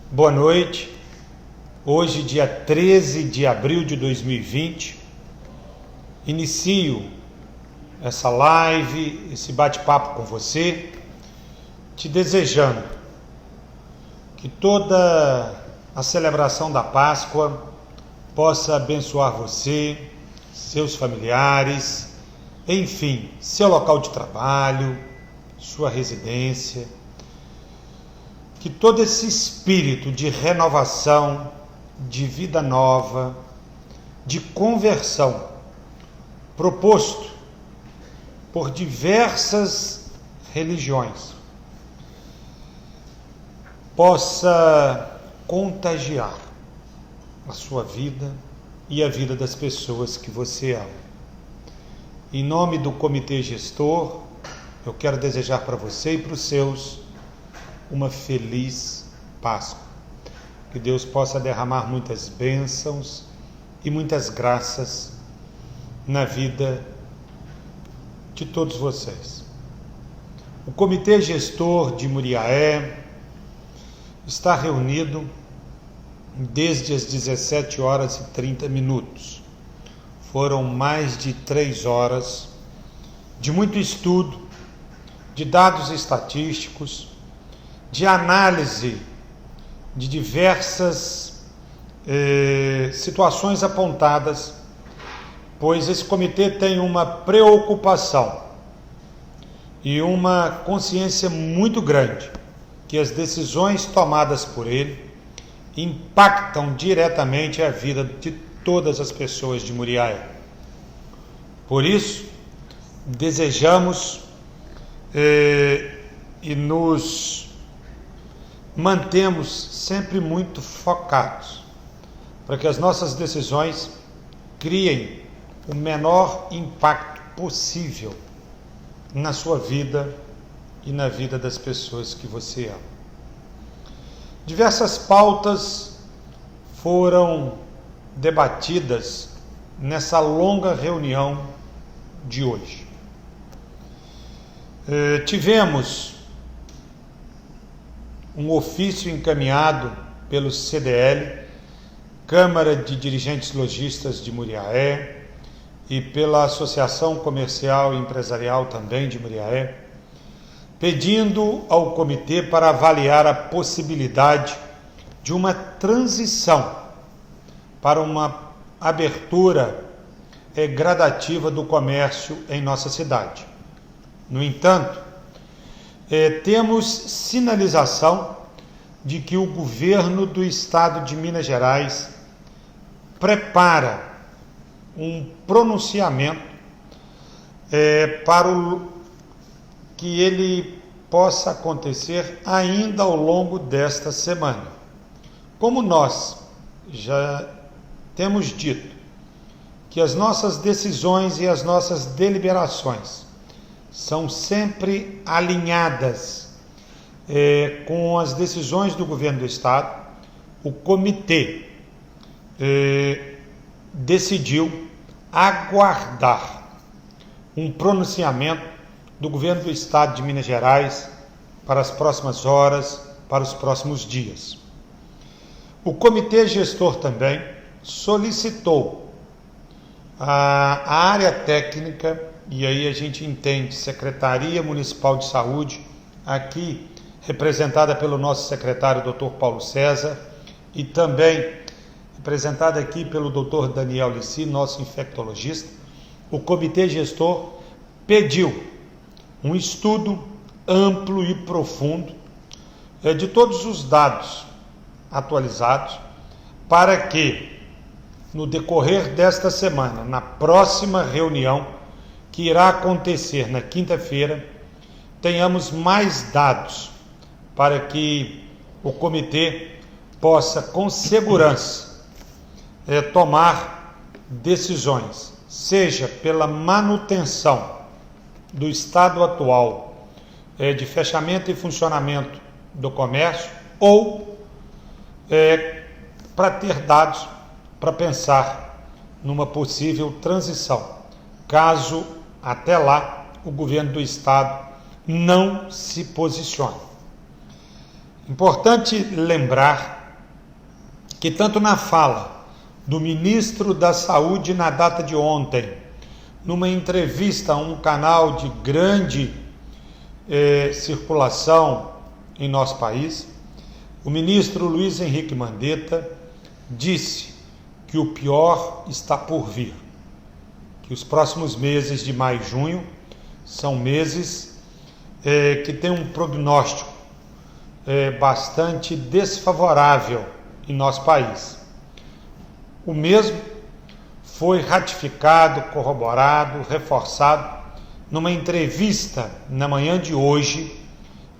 Boa noite. Hoje, dia 13 de abril de 2020, inicio essa live, esse bate-papo com você, te desejando que toda a celebração da Páscoa possa abençoar você, seus familiares, enfim, seu local de trabalho, sua residência. Que todo esse espírito de renovação, de vida nova, de conversão, proposto por diversas religiões, possa contagiar a sua vida e a vida das pessoas que você ama. Em nome do Comitê Gestor, eu quero desejar para você e para os seus uma feliz Páscoa. Que Deus possa derramar muitas bênçãos e muitas graças na vida de todos vocês. O Comitê Gestor de Muriaé está reunido desde as 17h30. Foram mais de 3 horas de muito estudo, de dados estatísticos, de análise de diversas situações apontadas, pois esse comitê tem uma preocupação e uma consciência muito grande que as decisões tomadas por ele impactam diretamente a vida de todas as pessoas de Muriaé. Por isso, desejamos e nos mantemos sempre muito focados para que as nossas decisões criem o menor impacto possível na sua vida e na vida das pessoas que você ama. Diversas pautas foram debatidas nessa longa reunião de hoje. Tivemos um ofício encaminhado pelo CDL, Câmara de Dirigentes Lojistas de Muriaé, e pela Associação Comercial e Empresarial também de Muriaé, pedindo ao comitê para avaliar a possibilidade de uma transição para uma abertura gradativa do comércio em nossa cidade. No entanto, temos sinalização de que o governo do estado de Minas Gerais prepara um pronunciamento para que ele possa acontecer ainda ao longo desta semana. Como nós já temos dito que as nossas decisões e as nossas deliberações são sempre alinhadas com as decisões do governo do estado, o comitê decidiu aguardar um pronunciamento do governo do estado de Minas Gerais para as próximas horas, para os próximos dias. O comitê gestor também solicitou a área técnica, e aí a gente entende Secretaria Municipal de Saúde, aqui representada pelo nosso secretário Dr. Paulo César, e também representada aqui pelo Dr. Daniel Lissi, nosso infectologista. O comitê gestor pediu um estudo amplo e profundo de todos os dados atualizados, para que no decorrer desta semana, na próxima reunião que irá acontecer na quinta-feira, tenhamos mais dados para que o comitê possa com segurança tomar decisões, seja pela manutenção do estado atual de fechamento e funcionamento do comércio, ou para ter dados para pensar numa possível transição, caso até lá o governo do estado não se posicione. Importante lembrar que tanto na fala do ministro da Saúde na data de ontem, numa entrevista a um canal de grande circulação em nosso país, o ministro Luiz Henrique Mandetta disse que o pior está por vir, que os próximos meses de maio e junho são meses que têm um prognóstico bastante desfavorável em nosso país. O mesmo foi ratificado, corroborado, reforçado numa entrevista na manhã de hoje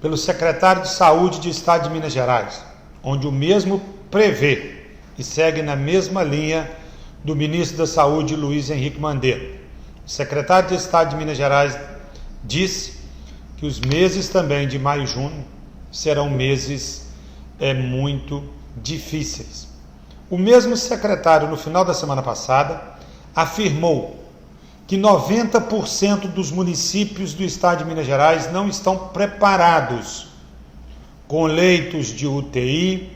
pelo secretário de Saúde do Estado de Minas Gerais, onde o mesmo prevê e segue na mesma linha do ministro da Saúde, Luiz Henrique Mandetta. O secretário de Estado de Minas Gerais disse que os meses também de maio e junho serão meses muito difíceis. O mesmo secretário, no final da semana passada, afirmou que 90% dos municípios do estado de Minas Gerais não estão preparados com leitos de UTI,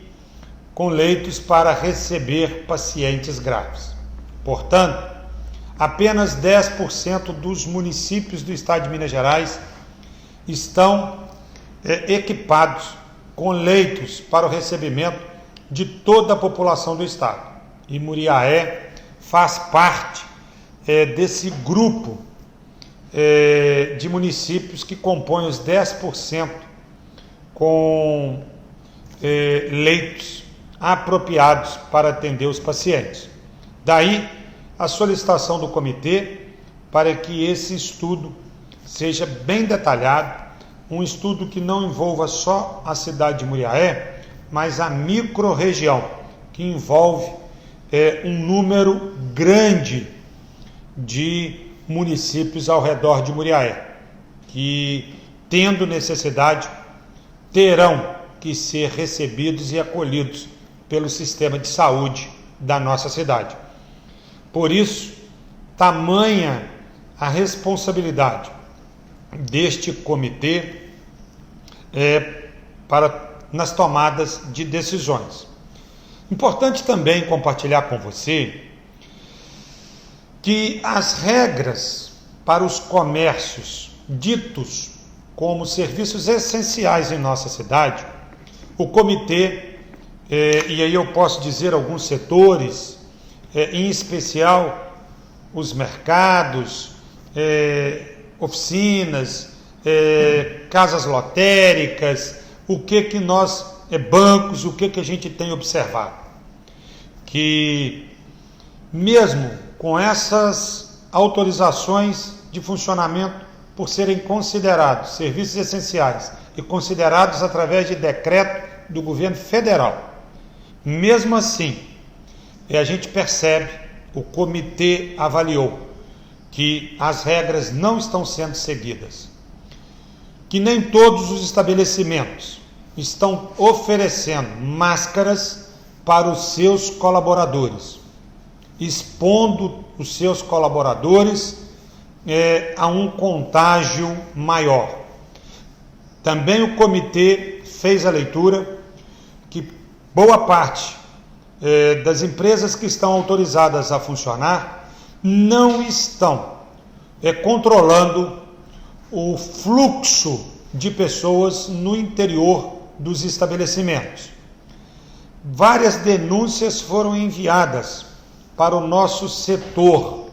com leitos para receber pacientes graves. Portanto, apenas 10% dos municípios do estado de Minas Gerais estão equipados com leitos para o recebimento de toda a população do estado. E Muriaé faz parte desse grupo de municípios que compõem os 10% com leitos apropriados para atender os pacientes. Daí a solicitação do comitê para que esse estudo seja bem detalhado, um estudo que não envolva só a cidade de Muriaé, mas a microrregião, que envolve um número grande de municípios ao redor de Muriaé, que, tendo necessidade, terão que ser recebidos e acolhidos pelo sistema de saúde da nossa cidade. Por isso, tamanha a responsabilidade deste comitê nas tomadas de decisões. Importante também compartilhar com você que as regras para os comércios ditos como serviços essenciais em nossa cidade, o comitê, e aí eu posso dizer alguns setores, em especial os mercados, oficinas, casas lotéricas, o que nós, bancos, o que a gente tem observado? Que mesmo com essas autorizações de funcionamento por serem considerados serviços essenciais e considerados através de decreto do governo federal, mesmo assim, a gente percebe, o comitê avaliou que as regras não estão sendo seguidas, que nem todos os estabelecimentos estão oferecendo máscaras para os seus colaboradores, expondo os seus colaboradores a um contágio maior. Também o comitê fez a leitura que boa parte das empresas que estão autorizadas a funcionar não estão controlando o fluxo de pessoas no interior dos estabelecimentos. Várias denúncias foram enviadas para o nosso setor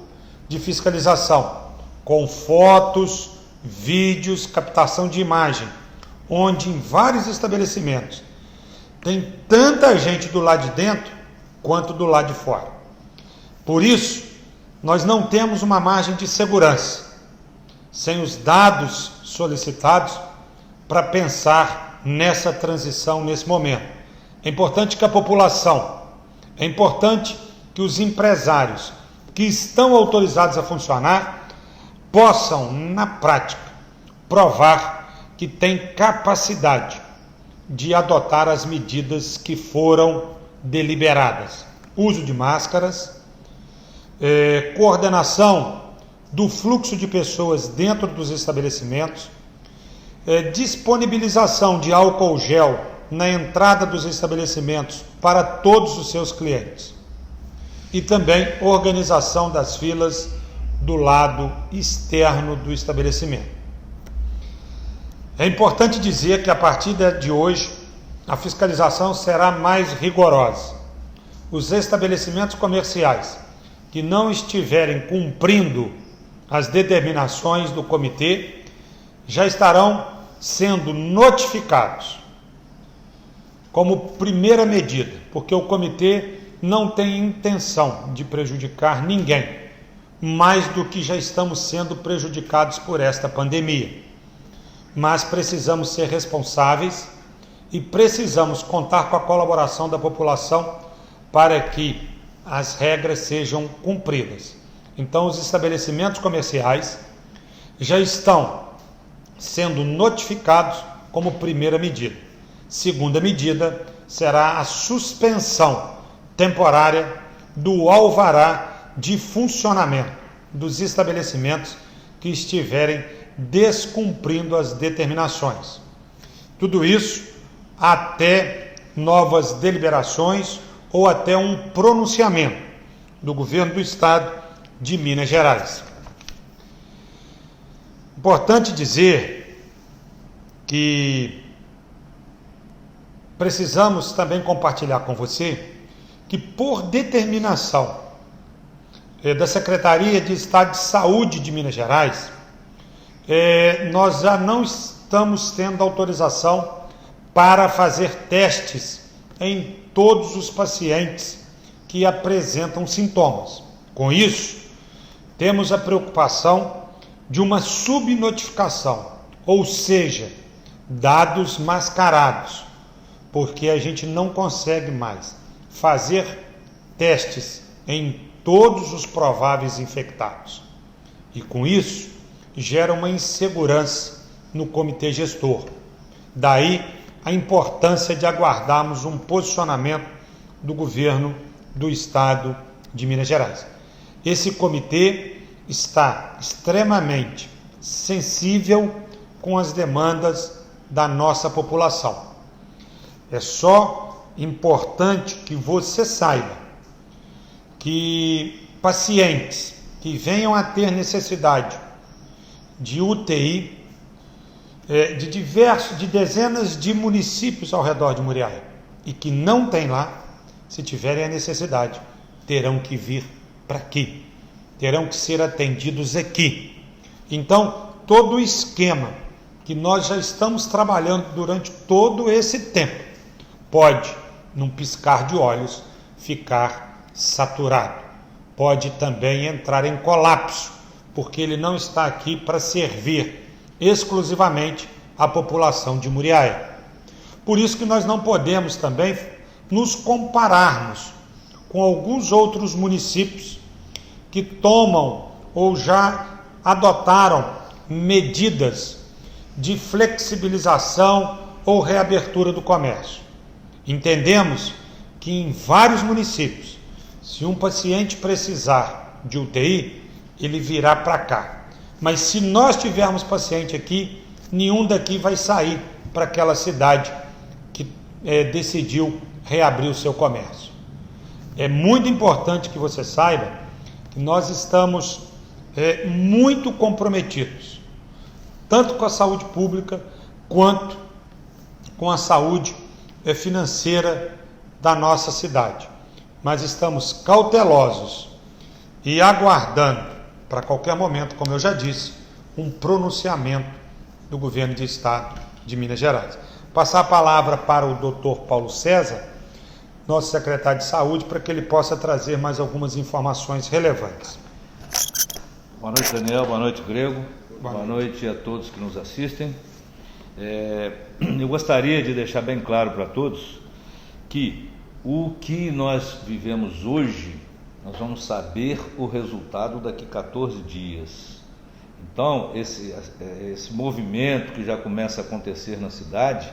de fiscalização, com fotos, vídeos, captação de imagem, onde em vários estabelecimentos tem tanta gente do lado de dentro quanto do lado de fora. Por isso, nós não temos uma margem de segurança sem os dados solicitados para pensar nessa transição nesse momento. É importante que a população, é importante que os empresários que estão autorizados a funcionar possam, na prática, provar que têm capacidade de adotar as medidas que foram deliberadas. uso de máscaras, coordenação do fluxo de pessoas dentro dos estabelecimentos, disponibilização de álcool gel na entrada dos estabelecimentos para todos os seus clientes e também organização das filas do lado externo do estabelecimento. É importante dizer que a partir de hoje a fiscalização será mais rigorosa. Os estabelecimentos comerciais que não estiverem cumprindo as determinações do comitê já estarão sendo notificados como primeira medida, porque o comitê não tem intenção de prejudicar ninguém, mais do que já estamos sendo prejudicados por esta pandemia. Mas precisamos ser responsáveis e precisamos contar com a colaboração da população para que as regras sejam cumpridas. Então, os estabelecimentos comerciais já estão sendo notificados como primeira medida. Segunda medida será a suspensão temporária do alvará de funcionamento dos estabelecimentos que estiverem descumprindo as determinações. Tudo isso até novas deliberações ou até um pronunciamento do governo do estado de Minas Gerais. Importante dizer que precisamos também compartilhar com você que, por determinação da Secretaria de Estado de Saúde de Minas Gerais, nós já não estamos tendo autorização para fazer testes em todos os pacientes que apresentam sintomas. Com isso, temos a preocupação de uma subnotificação, ou seja, dados mascarados, porque a gente não consegue mais fazer testes em todos os prováveis infectados. E com isso, gera uma insegurança no comitê gestor. Daí a importância de aguardarmos um posicionamento do governo do estado de Minas Gerais. Esse comitê está extremamente sensível com as demandas da nossa população. É só importante que você saiba que pacientes que venham a ter necessidade de UTI de dezenas de municípios ao redor de Muriaé e que não tem lá, se tiverem a necessidade, terão que vir para aqui, terão que ser atendidos aqui. Então, todo o esquema que nós já estamos trabalhando durante todo esse tempo pode, num piscar de olhos, ficar saturado. Pode também entrar em colapso, porque ele não está aqui para servir exclusivamente a população de Muriaé. Por isso que nós não podemos também nos compararmos com alguns outros municípios que tomam ou já adotaram medidas de flexibilização ou reabertura do comércio. Entendemos que em vários municípios, se um paciente precisar de UTI, ele virá para cá. Mas se nós tivermos paciente aqui, nenhum daqui vai sair para aquela cidade que decidiu reabrir o seu comércio. É muito importante que você saiba que nós estamos muito comprometidos, tanto com a saúde pública, quanto com a saúde financeira da nossa cidade. Mas estamos cautelosos e aguardando, para qualquer momento, como eu já disse, um pronunciamento do governo do estado de Minas Gerais. Passar a palavra para o Dr. Paulo César, nosso secretário de saúde, para que ele possa trazer mais algumas informações relevantes. Boa noite, Daniel. Boa noite, Grego. Boa noite a todos que nos assistem. Eu gostaria de deixar bem claro para todos que o que nós vivemos hoje, nós vamos saber o resultado daqui a 14 dias. Então, esse movimento que já começa a acontecer na cidade,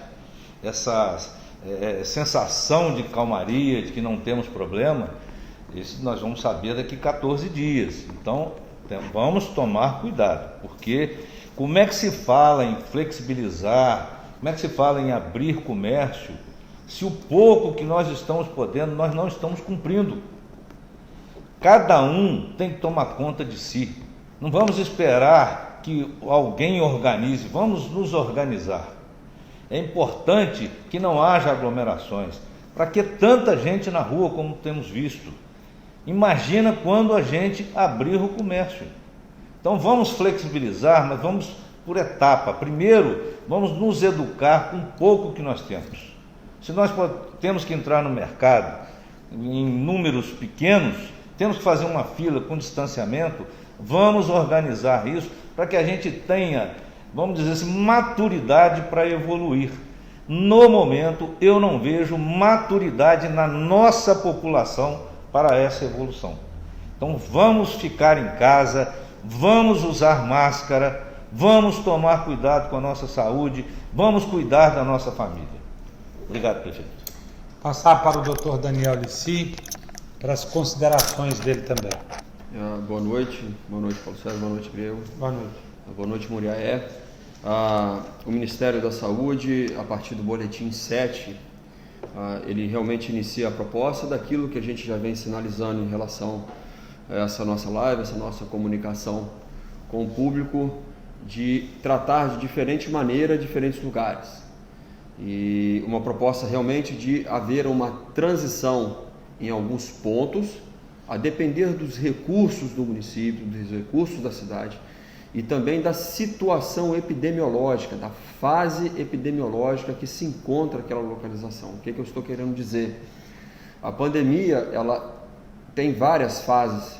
essa sensação de calmaria, de que não temos problema, Isso nós vamos saber daqui 14 dias. Então, vamos tomar cuidado, porque como é que se fala em flexibilizar, como é que se fala em abrir comércio, se o pouco que nós estamos podendo, nós não estamos cumprindo? Cada um tem que tomar conta de si. Não vamos esperar que alguém organize, vamos nos organizar. É importante que não haja aglomerações. Para que tanta gente na rua como temos visto? Imagina quando a gente abrir o comércio. Então vamos flexibilizar, mas vamos por etapa. Primeiro, vamos nos educar com o pouco que nós temos. Se nós temos que entrar no mercado em números pequenos, temos que fazer uma fila com distanciamento, vamos organizar isso para que a gente tenha, vamos dizer assim, maturidade para evoluir. No momento, eu não vejo maturidade na nossa população para essa evolução. Então vamos ficar em casa, vamos usar máscara, vamos tomar cuidado com a nossa saúde, vamos cuidar da nossa família. Obrigado, prefeito. Passar para o Dr. Daniel Lissi, para as considerações dele também. Boa noite, Paulo César, boa noite, Grego. Boa noite. Boa noite, Muriaé. O Ministério da Saúde, a partir do Boletim 7, ele realmente inicia a proposta daquilo que a gente já vem sinalizando em relação a essa nossa live, essa nossa comunicação com o público, de tratar de diferente maneira diferentes lugares. E uma proposta realmente de haver uma transição em alguns pontos, a depender dos recursos do município, dos recursos da cidade e também da situação epidemiológica, da fase epidemiológica que se encontra aquela localização. O que eu estou querendo dizer? A pandemia, ela tem várias fases,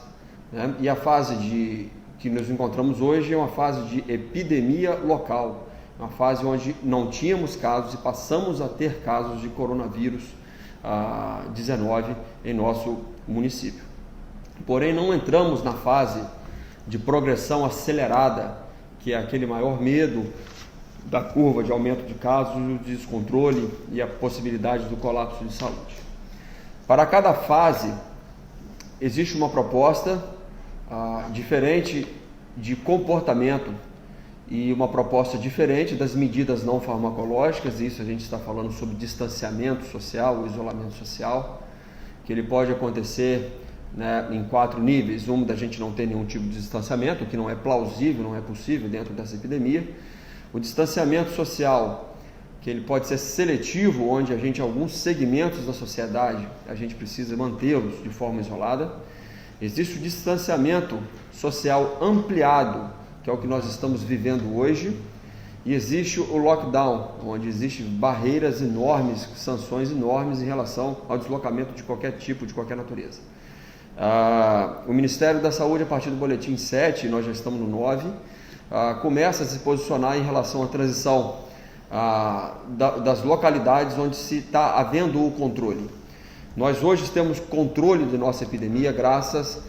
né? E a fase que nos encontramos hoje é uma fase de epidemia local, uma fase onde não tínhamos casos e passamos a ter casos de coronavírus 19 em nosso município. Porém, não entramos na fase de progressão acelerada, que é aquele maior medo da curva de aumento de casos, o descontrole e a possibilidade do colapso de saúde. Para cada fase, existe uma proposta diferente de comportamento e uma proposta diferente das medidas não farmacológicas. Isso a gente está falando sobre distanciamento social, o isolamento social, que ele pode acontecer, né, em 4 níveis. Um, da gente não ter nenhum tipo de distanciamento, o que não é plausível, não é possível dentro dessa epidemia. O distanciamento social, que ele pode ser seletivo, onde a gente, alguns segmentos da sociedade, a gente precisa mantê-los de forma isolada. Existe o distanciamento social ampliado, que é o que nós estamos vivendo hoje, e existe o lockdown, onde existem barreiras enormes, sanções enormes em relação ao deslocamento de qualquer tipo, de qualquer natureza. O Ministério da Saúde, a partir do Boletim 7, nós já estamos no 9, começa a se posicionar em relação à transição das localidades onde se está havendo o controle. Nós hoje temos controle de nossa epidemia graças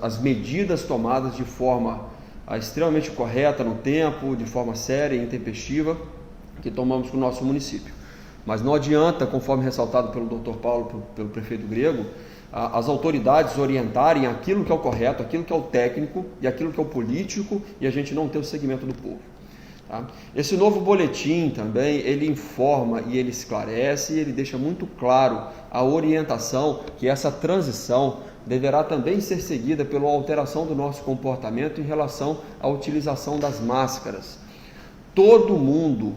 às medidas tomadas de forma extremamente correta no tempo, de forma séria e intempestiva, que tomamos com o nosso município. Mas não adianta, conforme ressaltado pelo Dr. Paulo, pelo prefeito Grego, as autoridades orientarem aquilo que é o correto, aquilo que é o técnico e aquilo que é o político, e a gente não ter o segmento do povo. Tá? Esse novo boletim também, ele informa e ele esclarece e ele deixa muito claro a orientação que essa transição deverá também ser seguida pela alteração do nosso comportamento em relação à utilização das máscaras. Todo mundo,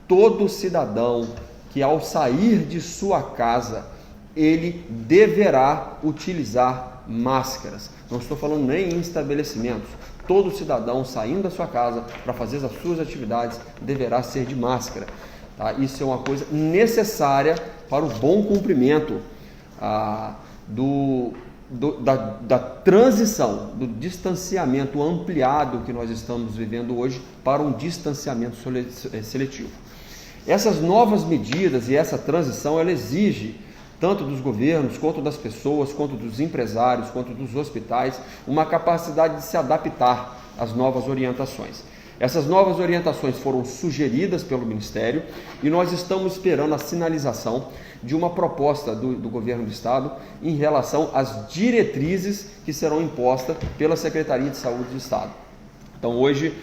todo cidadão que ao sair de sua casa, ele deverá utilizar máscaras. Não estou falando nem em estabelecimentos. Todo cidadão saindo da sua casa para fazer as suas atividades deverá ser de máscara. Tá? Isso é uma coisa necessária para o bom cumprimento da transição, do distanciamento ampliado que nós estamos vivendo hoje para um distanciamento seletivo. Essas novas medidas e essa transição, ela exige tanto dos governos, quanto das pessoas, quanto dos empresários, quanto dos hospitais, uma capacidade de se adaptar às novas orientações. Essas novas orientações foram sugeridas pelo Ministério e nós estamos esperando a sinalização de uma proposta do Governo do Estado em relação às diretrizes que serão impostas pela Secretaria de Saúde do Estado. Então hoje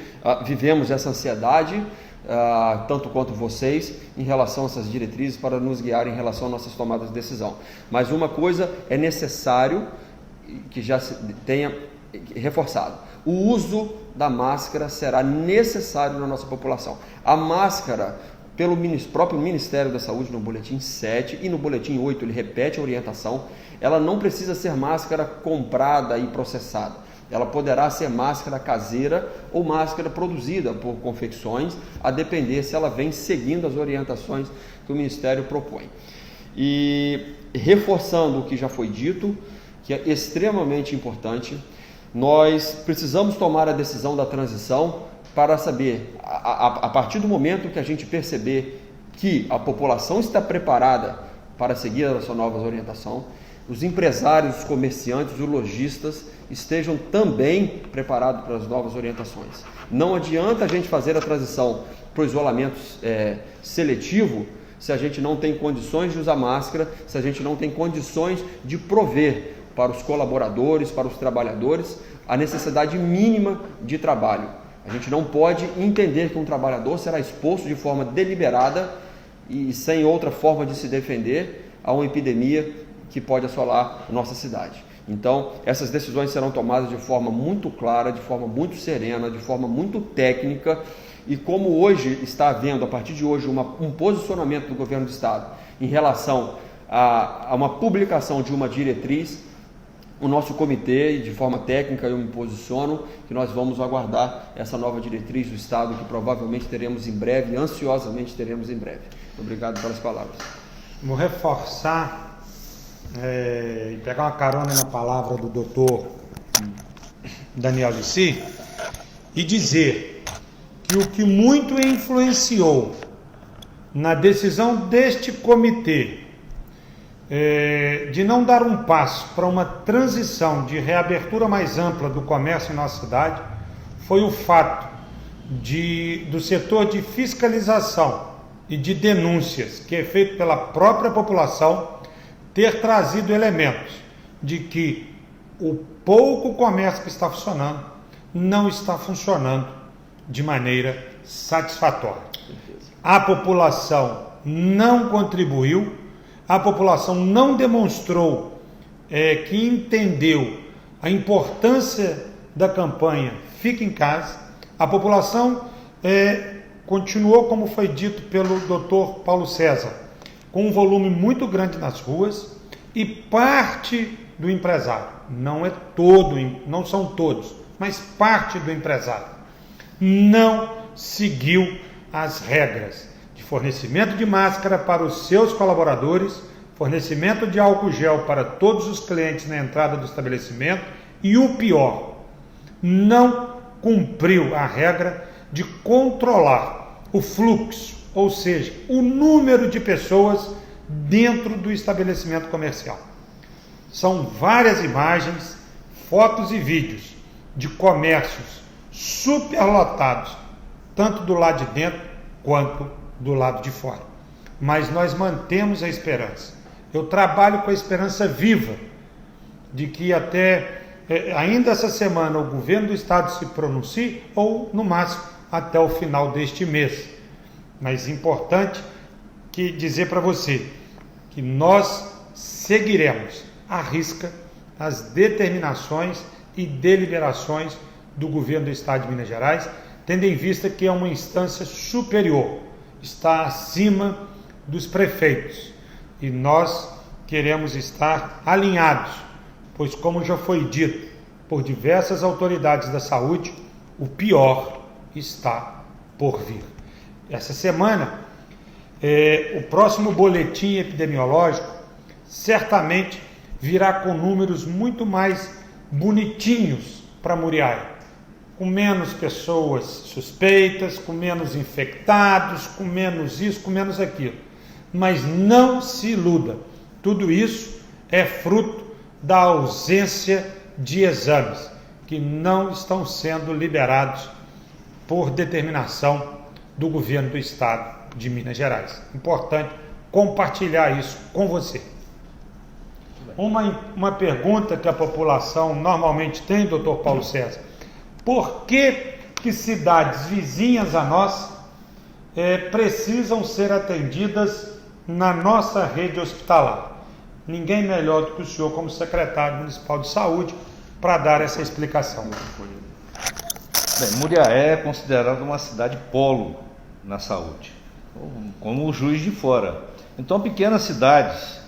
vivemos essa ansiedade, tanto quanto vocês, em relação a essas diretrizes para nos guiar em relação às nossas tomadas de decisão. Mas uma coisa é necessário que já se tenha reforçado: o uso da máscara será necessário na nossa população. A máscara, pelo próprio Ministério da Saúde, no boletim 7 e no boletim 8, ele repete a orientação, ela não precisa ser máscara comprada e processada. Ela poderá ser máscara caseira ou máscara produzida por confecções, a depender se ela vem seguindo as orientações que o Ministério propõe. E reforçando o que já foi dito, que é extremamente importante, nós precisamos tomar a decisão da transição para saber, a partir do momento que a gente perceber que a população está preparada para seguir essa nova orientação, os empresários, os comerciantes, os lojistas estejam também preparados para as novas orientações. Não adianta a gente fazer a transição para o isolamento seletivo se a gente não tem condições de usar máscara, se a gente não tem condições de prover para os colaboradores, para os trabalhadores, a necessidade mínima de trabalho. A gente não pode entender que um trabalhador será exposto de forma deliberada e sem outra forma de se defender a uma epidemia que pode assolar a nossa cidade. Então, essas decisões serão tomadas de forma muito clara, de forma muito serena, de forma muito técnica, e como hoje está havendo, a partir de hoje, um posicionamento do Governo do Estado em relação a uma publicação de uma diretriz, o nosso comitê, de forma técnica, eu me posiciono que nós vamos aguardar essa nova diretriz do Estado, que provavelmente teremos em breve, ansiosamente teremos em breve. Obrigado pelas palavras. Vou reforçar e pegar uma carona na palavra do doutor Daniel Lissi e dizer que o que muito influenciou na decisão deste comitê de não dar um passo para uma transição de reabertura mais ampla do comércio em nossa cidade foi o fato do setor de fiscalização e de denúncias, que é feito pela própria população, ter trazido elementos de que o pouco comércio que está funcionando não está funcionando de maneira satisfatória. A população não contribuiu, a população não demonstrou que entendeu a importância da campanha Fique em Casa. A população continuou, como foi dito pelo Dr. Paulo César, com um volume muito grande nas ruas, e parte do empresário, não são todos, mas parte do empresário, não seguiu as regras de fornecimento de máscara para os seus colaboradores, fornecimento de álcool gel para todos os clientes na entrada do estabelecimento e, o pior, não cumpriu a regra de controlar o fluxo, ou seja, o número de pessoas dentro do estabelecimento comercial. São várias imagens, fotos e vídeos de comércios superlotados, tanto do lado de dentro quanto do lado de fora. Mas nós mantemos a esperança. Eu trabalho com a esperança viva de que ainda essa semana o governo do estado se pronuncie, ou no máximo até o final deste mês. Mas importante dizer para você que nós seguiremos à risca as determinações e deliberações do governo do estado de Minas Gerais, tendo em vista que é uma instância superior, está acima dos prefeitos, e nós queremos estar alinhados, pois, como já foi dito por diversas autoridades da saúde, o pior está por vir. Essa semana, o próximo boletim epidemiológico certamente virá com números muito mais bonitinhos para Muriaé, com menos pessoas suspeitas, com menos infectados, com menos isso, com menos aquilo. Mas não se iluda, tudo isso é fruto da ausência de exames, que não estão sendo liberados por determinação do governo do estado de Minas Gerais. Importante compartilhar isso com você. Uma pergunta que a população normalmente tem, doutor Paulo César: por que cidades vizinhas a nós precisam ser atendidas na nossa rede hospitalar? Ninguém melhor do que o senhor, como secretário municipal de saúde, para dar essa explicação. Bem, Muriaé é considerada uma cidade polo na saúde, como o Juiz de Fora. Então, pequenas cidades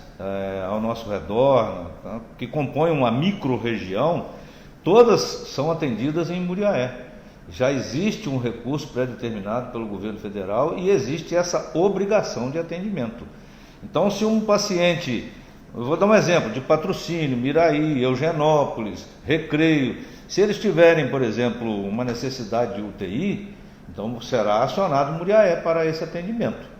ao nosso redor, que compõem uma micro-região, todas são atendidas em Muriaé. Já existe um recurso pré-determinado pelo governo federal e existe essa obrigação de atendimento. Então, se um paciente, eu vou dar um exemplo, de Patrocínio, Miraí, Eugenópolis, Recreio, se eles tiverem, por exemplo, uma necessidade de UTI, então será acionado Muriaé para esse atendimento.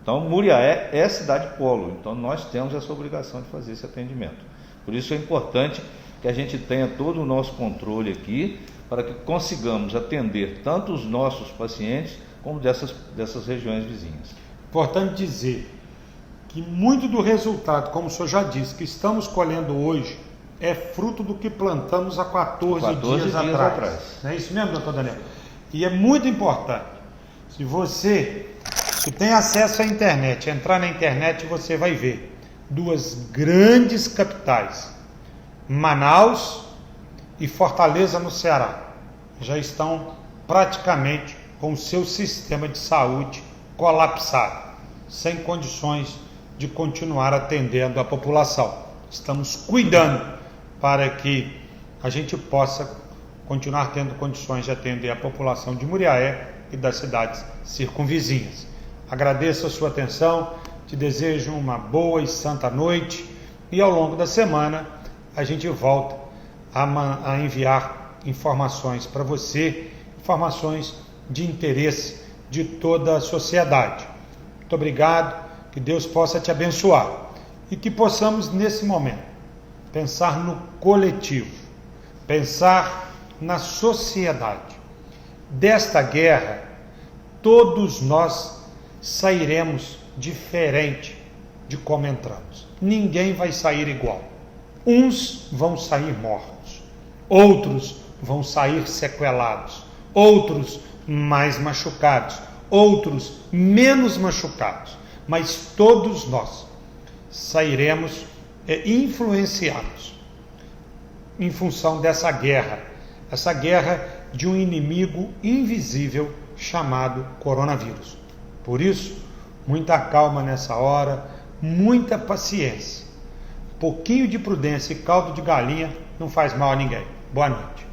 Então, Muriaé é cidade polo, então nós temos essa obrigação de fazer esse atendimento. Por isso é importante que a gente tenha todo o nosso controle aqui, para que consigamos atender tanto os nossos pacientes, como dessas regiões vizinhas. Importante dizer que muito do resultado, como o senhor já disse, que estamos colhendo hoje, é fruto do que plantamos há 14 dias atrás. Não é isso mesmo, doutor Daniel? E é muito importante, se você que tem acesso à internet, entrar na internet, você vai ver duas grandes capitais, Manaus e Fortaleza, no Ceará, já estão praticamente com o seu sistema de saúde colapsado, sem condições de continuar atendendo a população. Estamos cuidando para que a gente possa continuar tendo condições de atender a população de Muriaé e das cidades circunvizinhas. Agradeço a sua atenção, te desejo uma boa e santa noite e ao longo da semana a gente volta a enviar informações para você, informações de interesse de toda a sociedade. Muito obrigado, que Deus possa te abençoar e que possamos nesse momento pensar no coletivo, pensar na sociedade. Desta guerra, todos nós sairemos diferente de como entramos. Ninguém vai sair igual. Uns vão sair mortos, outros vão sair sequelados, outros mais machucados, outros menos machucados, mas todos nós sairemos influenciados em função dessa guerra, essa guerra de um inimigo invisível chamado coronavírus. Por isso, muita calma nessa hora, muita paciência. Pouquinho de prudência e caldo de galinha não faz mal a ninguém. Boa noite.